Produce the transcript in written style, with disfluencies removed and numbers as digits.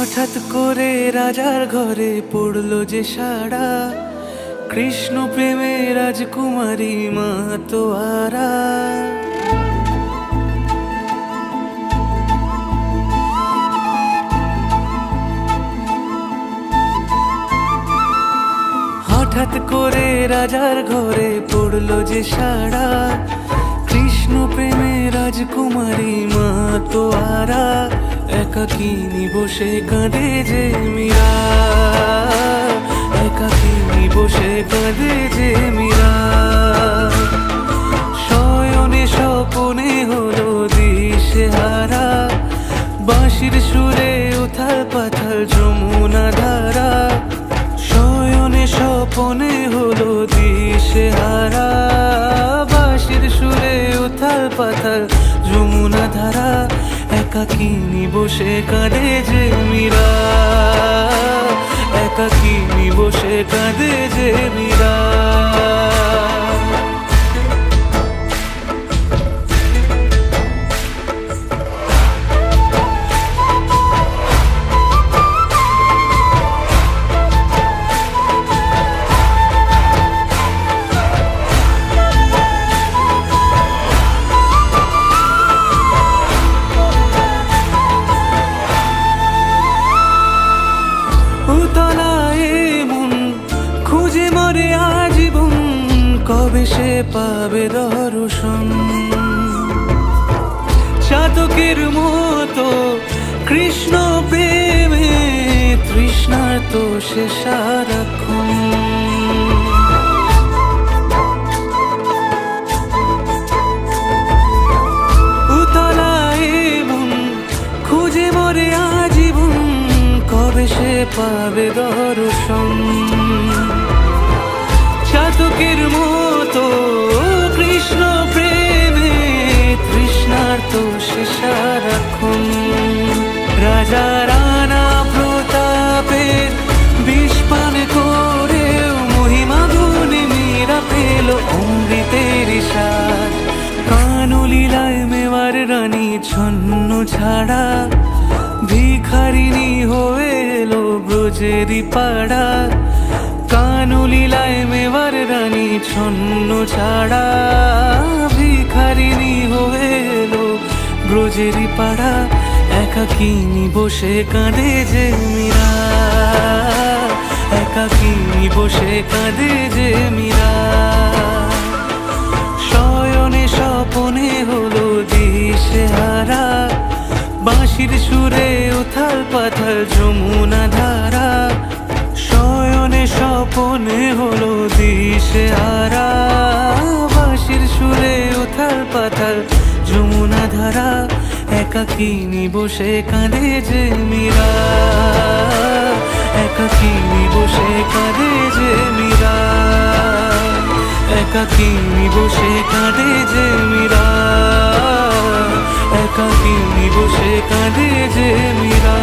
হঠাৎ করে রাজার ঘরে পড়লো যে সাড়া, কৃষ্ণ প্রেমে রাজকুমারী মাতোয়ারা। হঠাৎ করে রাজার ঘরে পড়লো যে সাড়া, কৃষ্ণ প্রেমে রাজকুমারী মাতোয়ারা। একাকিনী বসে কাঁদে যে মীরা, একাকিনী বসে কাঁদে যে মীরা। শয়নে স্বপনে হলো দিশেহারা, বাঁশির সুরে উথাল পাথাল যমুনা ধারা। শয়নে স্বপনে হলো দিশেহারা, বাঁশির সুরে উথাল পাথাল যমুনা ধারা। একাকিনী বসে কাঁদে যে মীরা, একাকিনী বসে কাঁদে যে মীরা। খুঁজে মরে আজীবন, কবে সে পাবে দর্শন। চাতকের মতো কৃষ্ণ প্রেমে তৃষ্ণার তো সে সারাক্ষণ। উতলায় মন খুঁজে মরে আজীবন, কবে সে পাবে দর্শন। চাতকের মতো কৃষ্ণ প্রেমে তৃষ্ণার তো সে সারাক্ষণ। রাজা রানা প্রতাপের বিষ পান করে মহিমা গুণে মীরা পেল অমৃতের স্বাদ। কানলীলায় মেওয়ার রানী ছন্ন ছাড়া, ভিখারিণী হয়ে এলো ব্রজেরই পাড়া। কানলীলায় মেওয়ার রানী ছন্ন ছাড়া, ভিখারিণী হয়ে এলো ব্রজেরই পাড়া। একাকিনী বসে কাঁদে যে মীরা, একাকিনী বসে কাঁদে যে মীরা। শয়নে স্বপনে হলো দিশেহারা, বাঁশির সুরে উথাল পাথাল যমুনা ধারা। শয়নে স্বপনে হলো দিশেহারা, বাঁশির সুরে উথাল পাথাল যমুনা ধারা। একাকিনী বসে কাঁদে যে মীরা, একাকিনী বসে কাঁদে যে মীরা, একাকিনী বসে কাঁদে যে মীরা, একাকিনী বসে কাঁদে যে মীরা।